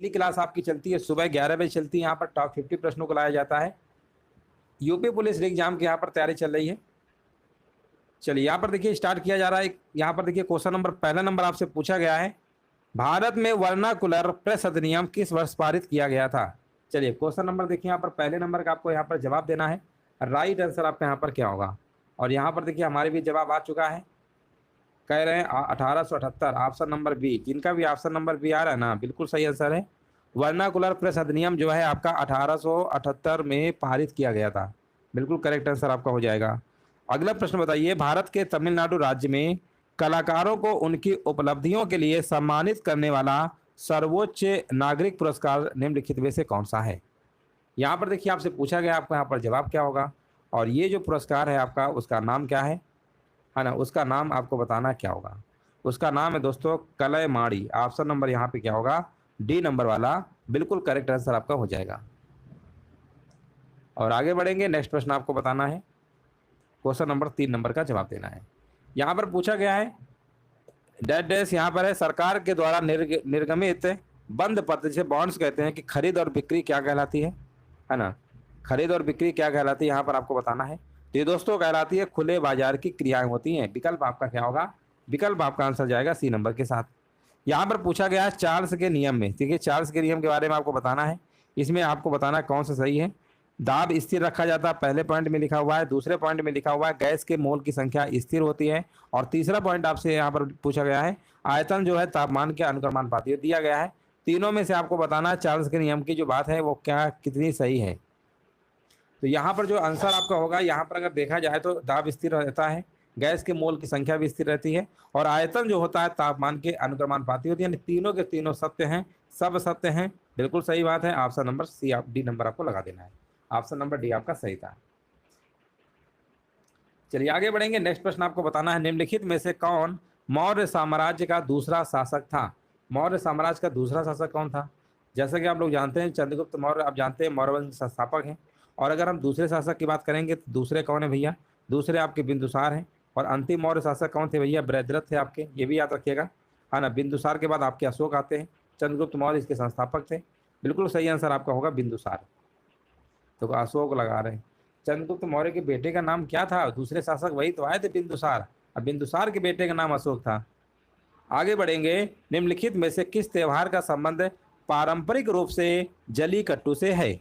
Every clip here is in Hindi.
पहली क्लास आपकी चलती है सुबह 11 बजे चलती है। यहाँ पर टॉप 50 प्रश्नों को लाया जाता है। यूपी पुलिस एग्जाम की यहाँ पर तैयारी चल रही है। चलिए यहाँ पर देखिए स्टार्ट किया जा रहा है। यहाँ पर देखिए क्वेश्चन नंबर, पहला नंबर आपसे पूछा गया है, भारत में वर्नाकुलर प्रेस अधिनियम किस वर्ष पारित किया गया था। चलिए क्वेश्चन नंबर देखिए, यहाँ पर पहले नंबर का आपको यहाँ पर जवाब देना है। राइट आंसर आपका यहाँ पर क्या होगा। और यहाँ पर देखिए हमारे भी जवाब आ चुका है। कह रहे हैं 1878, ऑप्शन नंबर बी। जिनका भी ऑप्शन नंबर बी आ रहा है ना, बिल्कुल सही आंसर है। वर्नाकुलर प्रेस अधिनियम जो है आपका 1878 में पारित किया गया था। बिल्कुल करेक्ट आंसर आपका हो जाएगा। अगला प्रश्न बताइए, भारत के तमिलनाडु राज्य में कलाकारों को उनकी उपलब्धियों के लिए सम्मानित करने वाला सर्वोच्च नागरिक पुरस्कार निम्नलिखित में से कौन सा है। यहाँ पर देखिए आपसे पूछा गया, आपका यहाँ पर जवाब क्या होगा। और ये जो पुरस्कार है आपका, उसका नाम क्या है ना, उसका नाम आपको बताना क्या होगा। उसका नाम है दोस्तों कलैमाड़ी। ऑप्शन नंबर यहाँ पे क्या होगा, डी नंबर वाला। बिल्कुल करेक्ट आंसर आपका हो जाएगा। और आगे बढ़ेंगे, नेक्स्ट प्रश्न आपको बताना है। क्वेश्चन नंबर 3 नंबर का जवाब देना है। यहाँ पर पूछा गया है डैश डैश, यहाँ पर है सरकार के द्वारा निर्गमित बंद पत्र, जिसे बॉन्ड्स कहते हैं, कि खरीद और बिक्री क्या कहलाती है ना। खरीद और बिक्री क्या कहलाती है, यहाँ पर आपको बताना है। तो ये दोस्तों कहलाती है खुले बाजार की क्रियाएं होती हैं। विकल्प आपका क्या होगा, विकल्प आपका आंसर जाएगा सी नंबर के साथ। यहाँ पर पूछा गया है चार्ल्स के नियम में, ठीक है, चार्ल्स के नियम के बारे में आपको बताना है। इसमें आपको बताना कौन सा सही है। दाब स्थिर रखा जाता है, पहले पॉइंट में लिखा हुआ है। दूसरे पॉइंट में लिखा हुआ है गैस के मोल की संख्या स्थिर होती है। और तीसरा पॉइंट आपसे यहाँ पर पूछा गया है आयतन जो है तापमान के अनुक्रमानुपाती दिया गया है। तीनों में से आपको बताना है चार्ल्स के नियम की जो बात है वो क्या कितनी सही है। तो यहाँ पर जो आंसर आपका होगा, यहाँ पर अगर देखा जाए तो दाब स्थिर रहता है, गैस के मोल की संख्या भी स्थिर रहती है, और आयतन जो होता है तापमान के अनुक्रमानुपाती होती है। यानी तीनों के तीनों सत्य हैं, सब सत्य हैं। बिल्कुल सही बात है। ऑप्शन नंबर सी, आप डी नंबर आपको लगा देना है। ऑप्शन नंबर डी आपका सही था। चलिए आगे बढ़ेंगे। नेक्स्ट प्रश्न आपको बताना है, निम्नलिखित में से कौन मौर्य साम्राज्य का दूसरा शासक था। मौर्य साम्राज्य का दूसरा शासक कौन था। जैसा कि आप लोग जानते हैं चंद्रगुप्त मौर्य, आप जानते हैं मौर्य वंश संस्थापक हैं। और अगर हम दूसरे शासक की बात करेंगे तो दूसरे कौन है भैया, दूसरे आपके बिंदुसार हैं। और अंतिम मौर्य शासक कौन थे भैया, बृहद्रथ थे आपके, ये भी याद रखिएगा, है ना। बिंदुसार के बाद आपके अशोक आते हैं, चंद्रगुप्त मौर्य इसके संस्थापक थे। बिल्कुल सही आंसर आपका होगा बिंदुसार। तो अशोक लगा रहे हैं। चंद्रगुप्त मौर्य के बेटे का नाम क्या था, दूसरे शासक वही तो आए थे बिंदुसार, और बिंदुसार के बेटे का नाम अशोक था। आगे बढ़ेंगे, निम्नलिखित में से किस त्योहार का संबंध पारंपरिक रूप से जलीकट्टू से है।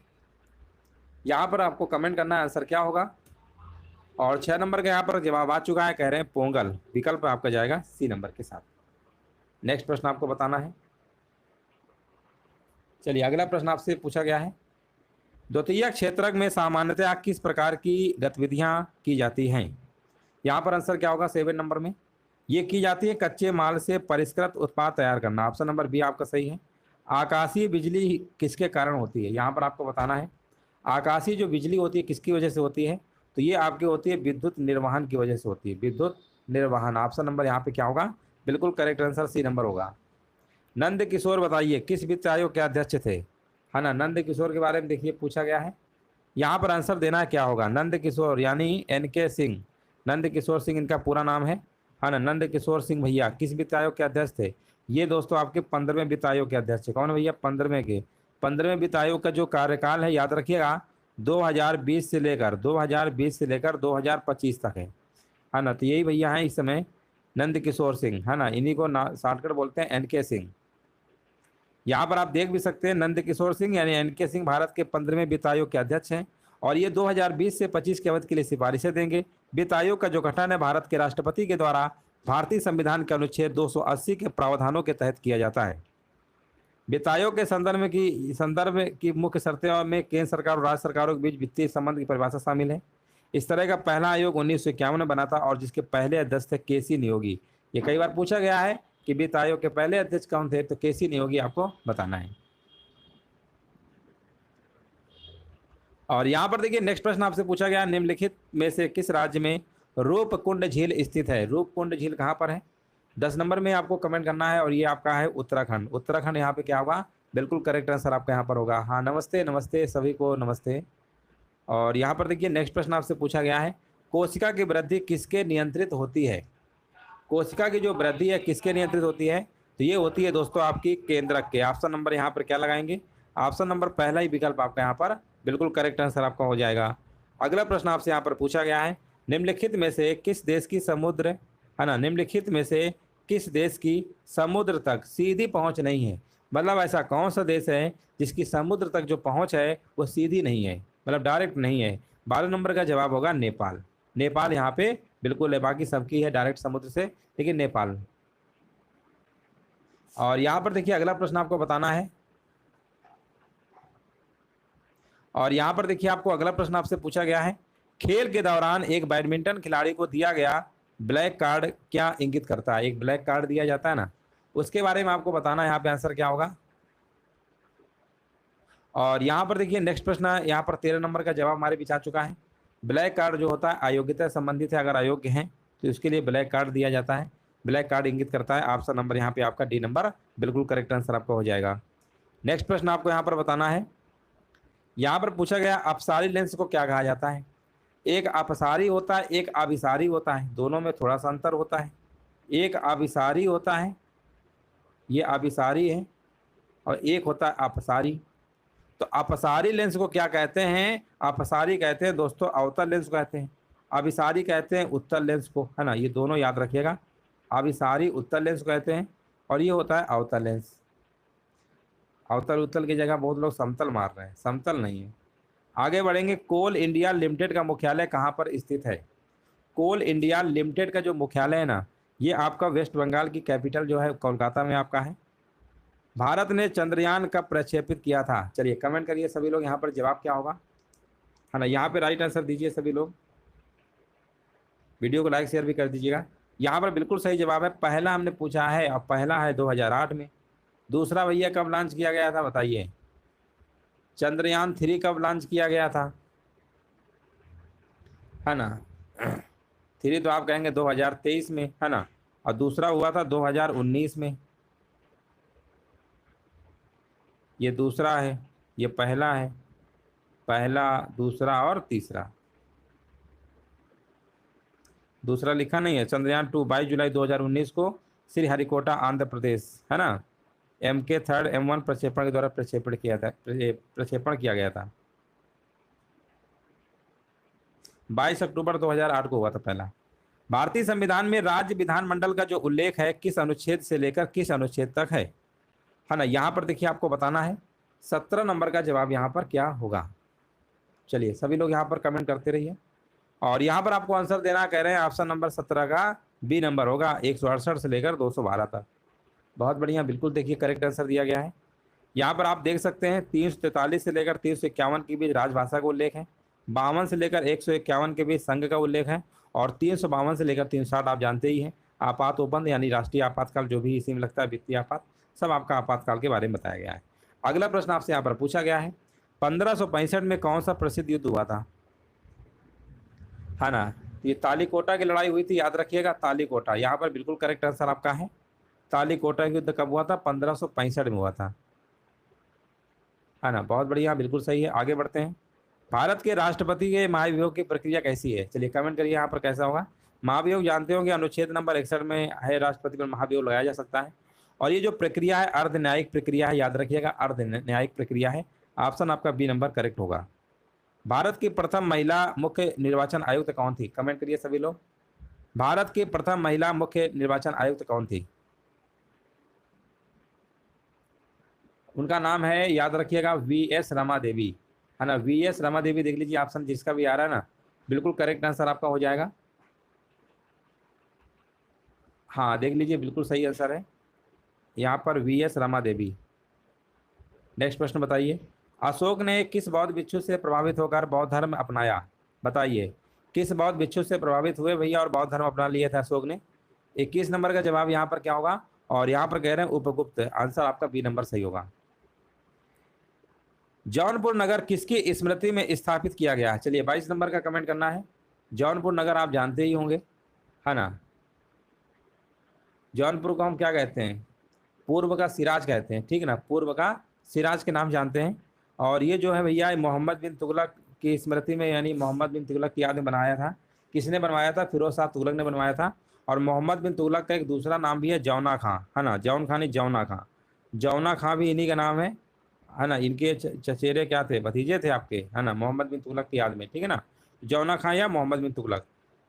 यहाँ पर आपको कमेंट करना है आंसर क्या होगा। और 6 नंबर का यहाँ पर जवाब आ चुका है, कह रहे हैं पोंगल। विकल्प आपका जाएगा सी नंबर के साथ। नेक्स्ट प्रश्न आपको बताना है। चलिए अगला प्रश्न आपसे पूछा गया है, द्वितीय क्षेत्रक में सामान्यतः किस प्रकार की गतिविधियां की जाती हैं। यहाँ पर आंसर क्या होगा 7 नंबर में। ये की जाती है कच्चे माल से परिष्कृत उत्पाद तैयार करना। ऑप्शन नंबर बी आपका सही है। आकाशीय बिजली किसके कारण होती है, यहाँ पर आपको बताना है। आकाशीय जो बिजली होती है किसकी वजह से होती है, तो ये आपकी होती है विद्युत निर्वहन की वजह से होती है, विद्युत निर्वहन। ऑप्शन नंबर यहाँ पे क्या होगा, बिल्कुल करेक्ट आंसर सी नंबर होगा। नंद किशोर बताइए किस वित्त आयोग के अध्यक्ष थे, है ना। नंद किशोर के बारे में देखिए पूछा गया है। यहाँ पर आंसर देना क्या होगा, नंद किशोर यानी NK सिंह, नंद किशोर सिंह इनका पूरा नाम है ना। नंद किशोर सिंह भैया किस वित्त आयोग के अध्यक्ष थे, ये दोस्तों आपके 15वें वित्त आयोग के अध्यक्ष है। कौन भैया, 15वें वित्त आयोग का जो कार्यकाल है याद रखिएगा 2020 से लेकर 2025 तक है ना। तो यही भैया हैं इस समय नंद किशोर सिंह, है ना। इन्हीं को शॉर्टकट बोलते हैं NK सिंह। यहाँ पर आप देख भी सकते हैं नंद किशोर सिंह यानी NK सिंह भारत के 15वें वित्त आयोग के अध्यक्ष हैं। और ये 2020 से 25 के अवधि के लिए सिफारिशें देंगे। वित्त आयोग का जो गठन है भारत के राष्ट्रपति के द्वारा भारतीय संविधान के अनुच्छेद 280 के प्रावधानों के तहत किया जाता है। वित्त आयोग के संदर्भ की मुख्य शर्तें में केंद्र सरकार और राज्य सरकारों के बीच वित्तीय संबंध की परिभाषा शामिल है। इस तरह का पहला आयोग 1951 में बना था और जिसके पहले अध्यक्ष थे KC नियोगी। ये कई बार पूछा गया है कि वित्त आयोग के पहले अध्यक्ष कौन थे, तो KC नियोगी आपको बताना है। और यहाँ पर देखिए नेक्स्ट प्रश्न आपसे पूछा गया, निम्नलिखित में से किस राज्य में रूपकुंड झील स्थित है। रूपकुंड झील कहाँ पर है, 10 नंबर में आपको कमेंट करना है। और ये आपका है उत्तराखंड। उत्तराखंड यहाँ पे क्या होगा, बिल्कुल करेक्ट आंसर आपका यहाँ पर होगा। हाँ नमस्ते, नमस्ते सभी को नमस्ते। और यहाँ पर देखिए नेक्स्ट प्रश्न आपसे पूछा गया है, कोशिका की वृद्धि किसके नियंत्रित होती है। कोशिका की जो वृद्धि है किसके नियंत्रित होती है, तो ये होती है दोस्तों आपकी केंद्रक के। ऑप्शन नंबर यहाँ पर क्या लगाएंगे, ऑप्शन नंबर पहला ही विकल्प आपका यहाँ पर बिल्कुल करेक्ट आंसर आपका हो जाएगा। अगला प्रश्न आपसे यहाँ पर पूछा गया है, निम्नलिखित में से किस देश की समुद्र, है ना, निम्नलिखित में से किस देश की समुद्र तक सीधी पहुंच नहीं है। मतलब ऐसा कौन सा देश है जिसकी समुद्र तक जो पहुंच है वो सीधी नहीं है, मतलब डायरेक्ट नहीं है। 12 नंबर का जवाब होगा नेपाल। नेपाल यहाँ पे बिल्कुल है, बाकी सबकी है डायरेक्ट समुद्र से, लेकिन नेपाल। और यहाँ पर देखिए अगला प्रश्न आपको बताना है, और यहाँ पर देखिए आपको अगला प्रश्न आपसे पूछा गया है, खेल के दौरान एक बैडमिंटन खिलाड़ी को दिया गया ब्लैक कार्ड क्या इंगित करता है। एक ब्लैक कार्ड दिया जाता है ना, उसके बारे में आपको बताना है। यहाँ पे आंसर क्या होगा। और यहाँ पर देखिए नेक्स्ट प्रश्न है, यहाँ पर 13 नंबर का जवाब हमारे बीच आ चुका है। ब्लैक कार्ड जो होता है अयोग्यता संबंधित है, अगर अयोग्य हैं तो इसके लिए ब्लैक कार्ड दिया जाता है। ब्लैक कार्ड इंगित करता है। ऑप्शन नंबर यहाँ पे आपका डी नंबर बिल्कुल करेक्ट आंसर आपका हो जाएगा। नेक्स्ट प्रश्न आपको यहाँ पर बताना है, यहाँ पर पूछा गया अपसारी लेंस को क्या कहा जाता है। एक अपसारी होता है, एक अभिसारी होता है, दोनों में थोड़ा सा अंतर होता है। एक अभिसारी होता है, ये अभिसारी है, और एक होता है अपसारी। तो अपसारी लेंस को क्या कहते हैं, अपसारी कहते हैं दोस्तों अवतल लेंस को कहते हैं, अभिसारी कहते हैं उत्तल लेंस को, है ना, ये दोनों याद रखिएगा। अभिसारी उत्तल लेंस को कहते हैं, और ये होता है अवतल लेंस। अवतल उत्तल की जगह बहुत लोग समतल मार रहे हैं, समतल नहीं है। आगे बढ़ेंगे, कोल इंडिया लिमिटेड का मुख्यालय कहाँ पर स्थित है। कोल इंडिया लिमिटेड का जो मुख्यालय है ना, ये आपका वेस्ट बंगाल की कैपिटल जो है कोलकाता में आपका है। भारत ने चंद्रयान कब प्रक्षेपित किया था। चलिए कमेंट करिए सभी लोग, यहाँ पर जवाब क्या होगा, है ना, यहाँ पे राइट आंसर दीजिए सभी लोग। वीडियो को लाइक शेयर भी कर दीजिएगा। यहाँ पर बिल्कुल सही जवाब है, पहला हमने पूछा है, और पहला है 2008 में। दूसरा भैया कब लॉन्च किया गया था बताइए। चंद्रयान 3 कब लॉन्च किया गया था, है ना। 3 तो आप कहेंगे 2023 में, है ना, और दूसरा हुआ था 2019 में। ये दूसरा है, ये पहला है, पहला दूसरा और तीसरा। दूसरा लिखा नहीं है। चंद्रयान 2 22 जुलाई 2019 को श्रीहरिकोटा आंध्र प्रदेश, है ना, MK3 M1 प्रक्षेपण के द्वारा प्रक्षेपण किया गया था। 22 अक्टूबर 2008 को हुआ था पहला। भारतीय संविधान में राज्य विधानमंडल का जो उल्लेख है किस अनुच्छेद से लेकर किस अनुच्छेद तक है ना, यहाँ पर देखिए आपको बताना है। 17 नंबर का जवाब यहाँ पर क्या होगा। चलिए सभी लोग यहाँ पर कमेंट करते रहिए, और यहाँ पर आपको आंसर देना कह रहे हैं ऑप्शन नंबर 17 का बी नंबर होगा, 168 से लेकर 212 तक। बहुत बढ़िया, बिल्कुल देखिए करेक्ट आंसर दिया गया है। यहाँ पर आप देख सकते हैं 343 से लेकर 351 के बीच राजभाषा का उल्लेख है, 52 से लेकर 151 के बीच संघ का उल्लेख है, और 352 से लेकर 360 आप जानते ही हैं आपात उपबंध यानी राष्ट्रीय आपातकाल, जो भी इसी में लगता है वित्तीय आपात, सब आपका आपातकाल के बारे में बताया गया है। अगला प्रश्न आपसे यहाँ पर पूछा गया है, 1565 में कौन सा प्रसिद्ध युद्ध हुआ था, है ना। ये तालीकोटा की लड़ाई हुई थी, याद रखिएगा तालीकोटा, यहाँ पर बिल्कुल करेक्ट आंसर आपका है। तालीकोटा युद्ध कब हुआ था, 1565 में हुआ था, है ना। बहुत बढ़िया, बिल्कुल सही है। आगे बढ़ते हैं, भारत के राष्ट्रपति के महाभियोग की प्रक्रिया कैसी है। चलिए कमेंट करिए यहाँ पर कैसा होगा। महाभियोग जानते होंगे अनुच्छेद नंबर 61 में है, राष्ट्रपति पर महाभियोग लगाया जा सकता है। और ये जो प्रक्रिया है अर्ध न्यायिक प्रक्रिया है, याद रखिएगा अर्ध न्यायिक प्रक्रिया है। ऑप्शन आपका बी नंबर करेक्ट होगा। भारत की प्रथम महिला मुख्य निर्वाचन आयुक्त कौन थी, कमेंट करिए सभी लोग। भारत की प्रथम महिला मुख्य निर्वाचन आयुक्त कौन थी, उनका नाम है, याद रखिएगा VS रमा देवी, है ना। VS रमा देवी देख लीजिए, ऑप्शन जिसका भी आ रहा है ना बिल्कुल करेक्ट आंसर आपका हो जाएगा। हाँ देख लीजिए, बिल्कुल सही आंसर है यहाँ पर VS रमा देवी। नेक्स्ट प्रश्न बताइए, अशोक ने किस बौद्ध भिक्षु से प्रभावित होकर बौद्ध धर्म अपनाया। बताइए किस बौद्ध भिक्षु से प्रभावित हुए भैया और बौद्ध धर्म अपना लिया था अशोक ने। 21 नंबर का जवाब यहाँ पर क्या होगा, और यहाँ पर कह रहे हैं उपगुप्त, आंसर आपका बी नंबर सही होगा। जौनपुर नगर किसकी स्मृति में स्थापित किया गया है। चलिए 22 नंबर का कमेंट करना है। जौनपुर नगर आप जानते ही होंगे, है ना। जौनपुर को हम क्या कहते हैं, पूर्व का सिराज कहते हैं, ठीक है ना, पूर्व का सिराज के नाम जानते हैं। और ये जो है भैया मोहम्मद बिन तुगलक की स्मृति में, यानी मोहम्मद बिन तुगलक की याद में बनाया था। किसने बनवाया था, फिरोज शाह तुगलक ने बनवाया था। और मोहम्मद बिन तुगलक का एक दूसरा नाम भी है जौना खां, है ना, जौन खां नहीं जौना खां, जौना खां भी इन्हीं का नाम है ना। इनके चचेरे क्या थे, भतीजे थे आपके, है ना, मोहम्मद बिन तुगलक की याद में, ठीक है ना। जौना खां या मोहम्मद बिन तुगलक,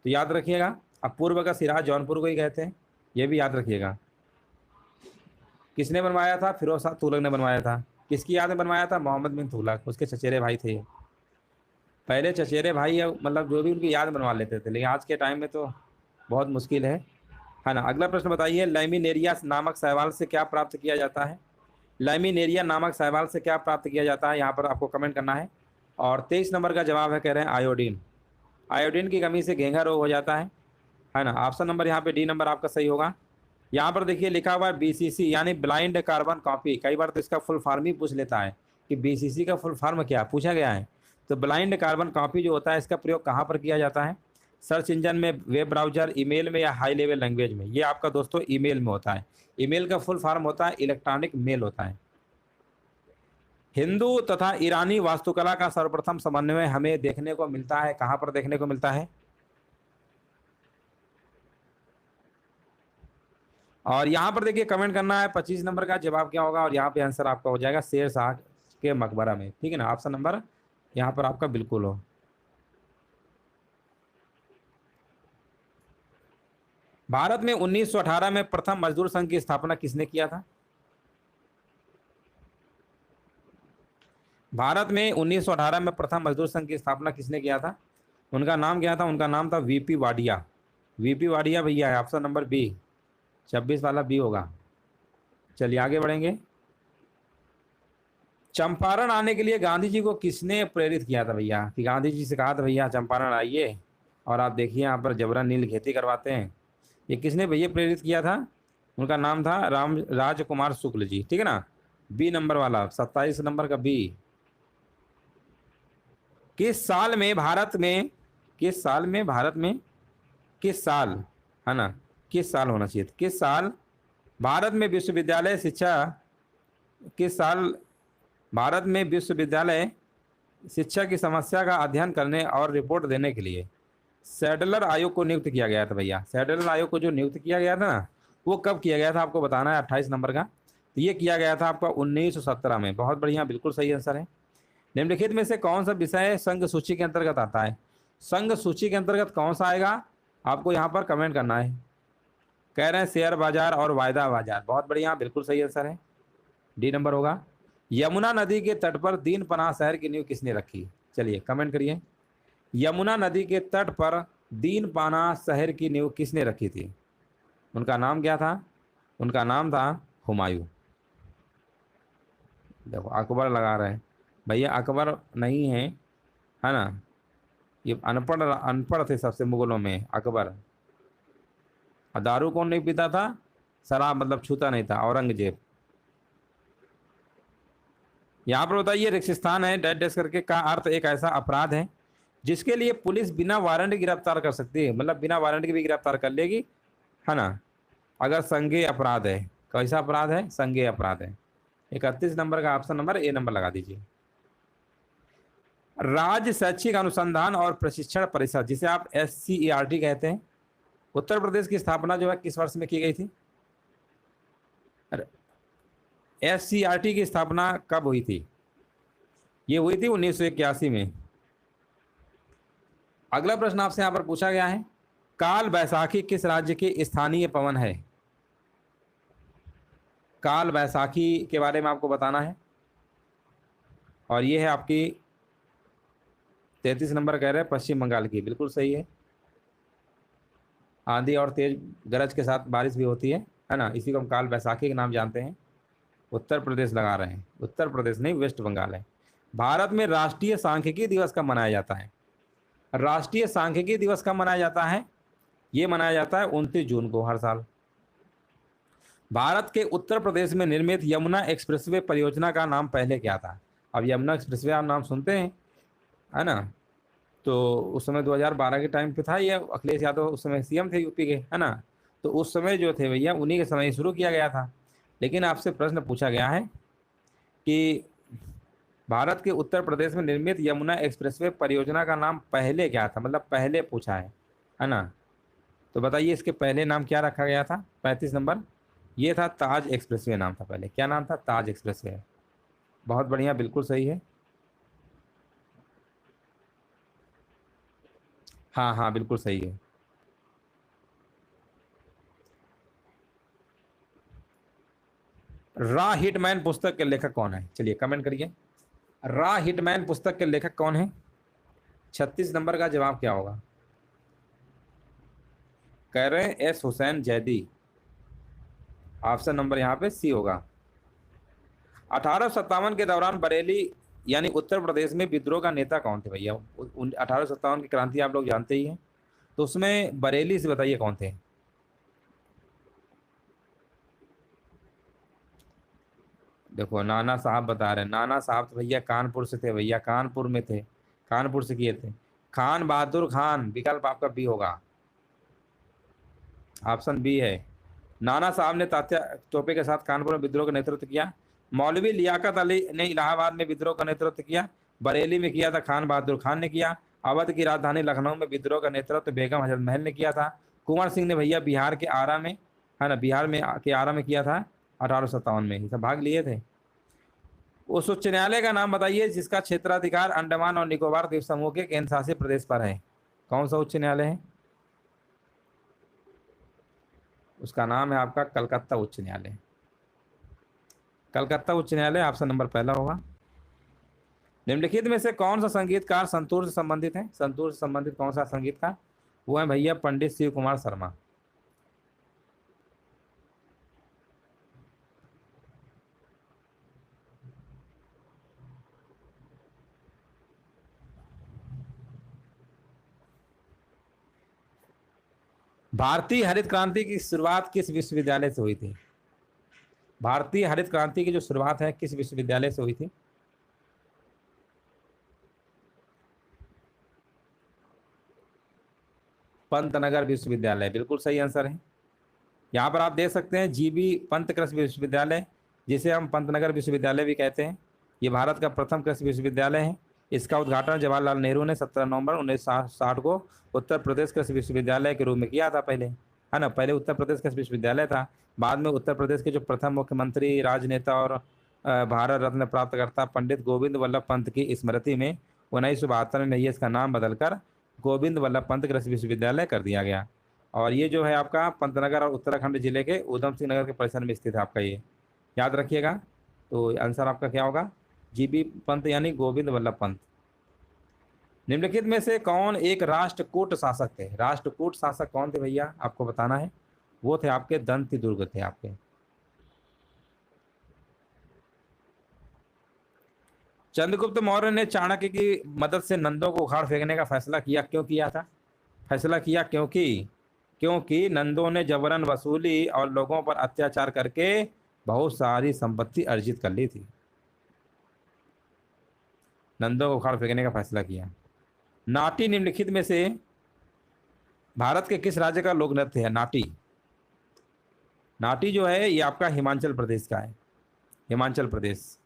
तो याद रखिएगा। अब पूर्व का सिराज जौनपुर को ही कहते हैं, ये भी याद रखिएगा। किसने बनवाया था, फिरोज शाह तुगलक ने बनवाया था। किसकी याद में बनवाया था, मोहम्मद बिन तुगलक, उसके चचेरे भाई थे। पहले चचेरे भाई मतलब जो भी उनकी याद बनवा लेते थे, लेकिन आज के टाइम में तो बहुत मुश्किल है ना। अगला प्रश्न बताइए, लैमिनेरिया नामक शैवाल से क्या प्राप्त किया जाता है। लैमिनेरिया नामक शैवाल से क्या प्राप्त किया जाता है, यहाँ पर आपको कमेंट करना है। और 23 नंबर का जवाब है, कह रहे हैं आयोडीन। आयोडीन की कमी से घेंघा रोग हो जाता है ना। ऑप्शन नंबर यहाँ पे डी नंबर आपका सही होगा। यहाँ पर देखिए लिखा हुआ है बीसीसी यानी ब्लाइंड कार्बन कॉपी। कई बार तो इसका फुल फॉर्म ही पूछ लेता है कि बीसीसी का फुल फॉर्म क्या पूछा गया है। तो ब्लाइंड कार्बन कॉपी जो होता है इसका प्रयोग कहाँ पर किया जाता है, सर्च इंजन में, वेब ब्राउजर, ईमेल में या हाई लेवल लैंग्वेज में। ये आपका दोस्तों ईमेल में होता है। ईमेल का फुल फॉर्म होता है इलेक्ट्रॉनिक मेल होता है। हिंदू तथा ईरानी वास्तुकला का सर्वप्रथम समन्वय हमें देखने को मिलता है, कहाँ पर देखने को मिलता है। और यहाँ पर देखिए कमेंट करना है 25 नंबर का जवाब क्या होगा, और यहाँ पे आंसर आपका हो जाएगा शेर शाह के मकबरा में, ठीक है ना। ऑप्शन नंबर यहाँ पर आपका बिल्कुल हो। भारत में 1918 में प्रथम मजदूर संघ की स्थापना किसने किया था। भारत में 1918 में प्रथम मजदूर संघ की स्थापना किसने किया था, उनका नाम क्या था, उनका नाम था वीपी वाडिया। वीपी वाडिया भैया है, ऑप्शन नंबर बी, 26 वाला बी होगा। चलिए आगे बढ़ेंगे। चंपारण आने के लिए गांधी जी को किसने प्रेरित किया था भैया, कि गांधी जी से कहा था भैया चंपारण आइए, और आप देखिए यहाँ पर जबरन नील खेती करवाते हैं। ये किसने भैया प्रेरित किया था, उनका नाम था राम राजकुमार शुक्ल जी, ठीक है ना। बी नंबर वाला, 27 नंबर का बी। किस साल में भारत में, किस साल में भारत में, किस साल, है ना, किस साल होना चाहिए, किस साल भारत में विश्वविद्यालय शिक्षा, किस साल भारत में विश्वविद्यालय शिक्षा की समस्या का अध्ययन करने और रिपोर्ट देने के लिए सैडलर आयोग को नियुक्त किया गया था भैया। सैडलर आयोग को जो नियुक्त किया गया था ना, वो कब किया गया था आपको बताना है, 28 नंबर का। तो ये किया गया था आपका 1917 में। बहुत बढ़िया, बिल्कुल सही आंसर है। निम्नलिखित में से कौन सा विषय संघ सूची के अंतर्गत आता है, संघ सूची के अंतर्गत कौन सा आएगा, आपको यहाँ पर कमेंट करना है। कह रहे हैं शेयर बाजार और वायदा बाजार। बहुत बढ़िया, बिल्कुल सही आंसर है, डी नंबर होगा। यमुना नदी के तट पर दीनपनाह शहर की नींव किसने रखी, चलिए कमेंट करिए। यमुना नदी के तट पर दीनपनाह शहर की नींव किसने रखी थी, उनका नाम क्या था, उनका नाम था हुमायूं। देखो अकबर लगा रहे हैं भैया, अकबर नहीं है ना, ये अनपढ़ अनपढ़ थे सबसे मुगलों में अकबर। और दारू कौन नहीं पीता था, शराब मतलब छूता नहीं था, औरंगजेब। यहाँ पर बताइए रेगिस्तान है डैश डैश करके का अर्थ एक ऐसा अपराध है जिसके लिए पुलिस बिना वारंट गिरफ्तार कर सकती है, मतलब बिना वारंट के भी गिरफ्तार कर लेगी, है ना, अगर संज्ञेय अपराध है। कैसा अपराध है, संज्ञेय अपराध है। 31 नंबर का ऑप्शन नंबर ए नंबर लगा दीजिए। राज्य शैक्षिक अनुसंधान और प्रशिक्षण परिषद, जिसे आप SCERT कहते हैं, उत्तर प्रदेश की स्थापना जो है किस वर्ष में की गई थी। SCERT की स्थापना कब हुई थी, ये हुई थी 1981 में। अगला प्रश्न आपसे यहां पर पूछा गया है, काल बैसाखी किस राज्य की स्थानीय पवन है। काल बैसाखी के बारे में आपको बताना है, और ये है आपकी 33 नंबर कह रहे हैं पश्चिम बंगाल की, बिल्कुल सही है। आंधी और तेज गरज के साथ बारिश भी होती है ना, इसी को हम काल बैसाखी के नाम जानते हैं। उत्तर प्रदेश लगा रहे हैं, उत्तर प्रदेश नहीं वेस्ट बंगाल है। भारत में राष्ट्रीय सांख्यिकी दिवस कब मनाया जाता है, राष्ट्रीय सांख्यिकी दिवस कब मनाया जाता है, ये मनाया जाता है 29 जून को हर साल। भारत के उत्तर प्रदेश में निर्मित यमुना एक्सप्रेसवे परियोजना का नाम पहले क्या था। अब यमुना एक्सप्रेसवे आप नाम सुनते हैं, है ना, तो उस समय 2012 के टाइम पे था ये, अखिलेश यादव उस समय CM थे यूपी के, है ना। तो उस समय जो थे भैया उन्हीं के समय शुरू किया गया था। लेकिन आपसे प्रश्न पूछा गया है कि भारत के उत्तर प्रदेश में निर्मित यमुना एक्सप्रेसवे परियोजना का नाम पहले क्या था, मतलब पहले पूछा है ना। तो बताइए इसके पहले नाम क्या रखा गया था? 35 नंबर, ये था ताज एक्सप्रेसवे नाम था पहले। क्या नाम था? ताज एक्सप्रेसवे। बहुत बढ़िया, बिल्कुल सही है। हाँ हाँ, बिल्कुल सही है। रा हिटमैन पुस्तक के लेखक कौन है? चलिए कमेंट करिए। रा हिटमैन पुस्तक के लेखक कौन है? 36 नंबर का जवाब क्या होगा? कह रहे हैं S Hussain Zaidi. Option number यहाँ पे सी होगा। 1857 के दौरान बरेली यानी उत्तर प्रदेश में विद्रोह का नेता कौन थे भैया? 1857 की क्रांति आप लोग जानते ही हैं, तो उसमें बरेली से बताइए कौन थे? देखो नाना साहब बता रहे हैं, नाना साहब तो भैया कानपुर से थे भैया, कानपुर में थे, कानपुर से किए थे। खान बहादुर खान, विकल्प आपका बी होगा। ऑप्शन बी है। नाना साहब ने तात्या टोपे के साथ कानपुर में विद्रोह का नेतृत्व किया। मौलवी लियाकत अली ने इलाहाबाद में विद्रोह का नेतृत्व किया। बरेली में किया था खान बहादुर खान ने किया। अवध की राजधानी लखनऊ में विद्रोह का नेतृत्व बेगम हजरत महल ने किया था। कुंवर सिंह ने भैया बिहार के आरा में, है ना, बिहार में के आरा में किया था 1857 में। ये सब भाग लिए थे। उस उच्च न्यायालय का नाम बताइए जिसका क्षेत्राधिकार अंडमान और निकोबार द्वीप समूह के केंद्र शासित प्रदेश पर है। कौन सा उच्च न्यायालय है? उसका नाम है आपका कलकत्ता उच्च न्यायालय। कलकत्ता उच्च न्यायालय ऑप्शन नंबर पहला होगा। निम्नलिखित में से कौन सा संगीतकार संतूर से संबंधित है? संतूर से संबंधित कौन सा संगीतकार? वो है भैया पंडित शिव कुमार शर्मा। भारतीय हरित क्रांति की शुरुआत किस विश्वविद्यालय से हुई थी? भारतीय हरित क्रांति की जो शुरुआत है किस विश्वविद्यालय से हुई थी? पंतनगर विश्वविद्यालय, बिल्कुल सही आंसर है। यहाँ पर आप देख सकते हैं जीबी पंत कृषि विश्वविद्यालय, जिसे हम पंतनगर विश्वविद्यालय भी कहते हैं। ये भारत का प्रथम कृषि विश्वविद्यालय है। इसका उद्घाटन जवाहरलाल नेहरू ने 17 नवंबर 1960 को उत्तर प्रदेश कृषि विश्वविद्यालय के रूप में किया था पहले, है ना। पहले उत्तर प्रदेश कृषि विश्वविद्यालय था। बाद में उत्तर प्रदेश के जो प्रथम मुख्यमंत्री, राजनेता और भारत रत्न प्राप्तकर्ता पंडित गोविंद वल्लभ पंत की स्मृति में 1972 में ये इसका नाम बदलकर गोविंद वल्लभ पंत कृषि विश्वविद्यालय कर दिया गया। और ये जो है आपका पंतनगर और उत्तराखंड जिले के उधम सिंह नगर के परिसर में स्थित है आपका, ये याद रखिएगा। तो आंसर आपका क्या होगा? जीबी पंत यानी गोविंद वल्लभ पंत। निम्नलिखित में से कौन एक राष्ट्रकूट शासक थे? राष्ट्रकूट शासक कौन थे भैया, आपको बताना है। वो थे आपके दंती दुर्ग थे आपके। चंद्रगुप्त मौर्य ने चाणक्य की मदद से नंदों को उखाड़ फेंकने का फैसला किया, क्यों किया था? फैसला किया क्योंकि क्योंकि नंदों ने जबरन वसूली और लोगों पर अत्याचार करके बहुत सारी संपत्ति अर्जित कर ली थी। नंदों को उखाड़ फेंकने का फैसला किया। नाटी निम्नलिखित में से भारत के किस राज्य का लोक नृत्य है? नाटी, नाटी जो है ये आपका हिमाचल प्रदेश का है, हिमाचल प्रदेश।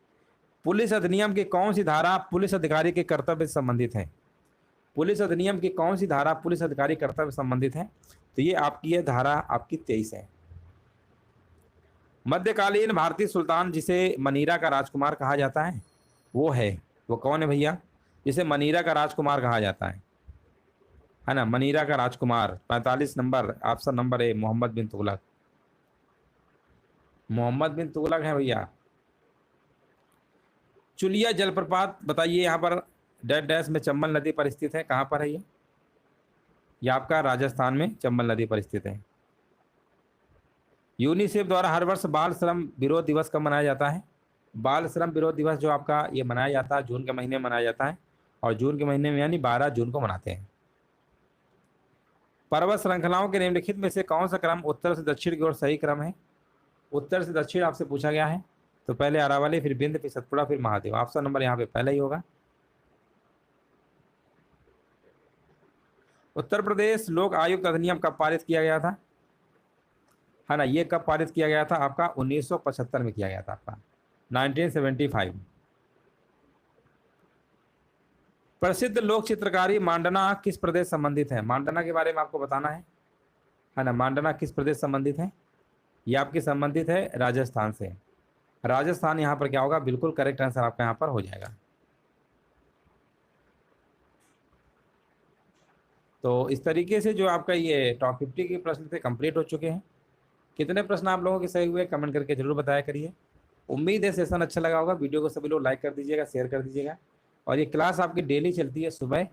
पुलिस अधिनियम की कौन सी धारा पुलिस अधिकारी के कर्तव्य से संबंधित है? पुलिस अधिनियम की कौन सी धारा पुलिस अधिकारी कर्तव्य से संबंधित है? तो ये आपकी है धारा आपकी 23 है। मध्यकालीन भारतीय सुल्तान जिसे मनीरा का राजकुमार कहा जाता है वो कौन है भैया, जिसे मनीरा का राजकुमार कहा जाता है ना? मनीरा का राजकुमार 45 number, option number A Muhammad bin Tughlaq. Muhammad bin Tughlaq है भैया। चुलिया जलप्रपात बताइए यहाँ पर डैश डैश में चंबल नदी पर स्थित है, कहाँ पर है ये? आपका राजस्थान में चंबल नदी पर स्थित है। यूनिसेफ द्वारा हर वर्ष बाल श्रम विरोध दिवस कब मनाया जाता है? बाल श्रम विरोध दिवस जो आपका ये मनाया जाता है जून के महीने में मनाया जाता है, और जून के महीने में यानी 12 जून को मनाते हैं। पर्वत श्रृंखलाओं के निम्नलिखित में से कौन सा क्रम उत्तर से दक्षिण की ओर सही क्रम है? उत्तर से दक्षिण आपसे पूछा गया है, तो पहले अरावली, फिर बिंद, फिर सतपुड़ा, फिर महादेव। ऑप्शन नंबर यहाँ पे पहला ही होगा। उत्तर प्रदेश लोक आयुक्त अधिनियम कब पारित किया गया था, है ना? ये कब पारित किया गया था? आपका 1975 में किया गया था आपका, 1975। प्रसिद्ध लोक चित्रकारी मांडना किस प्रदेश संबंधित है? मांडना के बारे में आपको बताना है। है ना। मांडना किस प्रदेश संबंधित है? ये आपकी संबंधित है राजस्थान से। राजस्थान यहाँ पर क्या होगा? बिल्कुल करेक्ट आंसर आपका यहाँ पर हो जाएगा। तो इस तरीके से जो आपका ये टॉप 50 के प्रश्न थे कंप्लीट हो चुके हैं। कितने प्रश्न आप लोगों के सही हुए कमेंट करके जरूर बताया करिए। उम्मीद है सेशन अच्छा लगा होगा। वीडियो को सभी लोग लाइक कर दीजिएगा, शेयर कर दीजिएगा। और ये क्लास आपकी डेली चलती है सुबह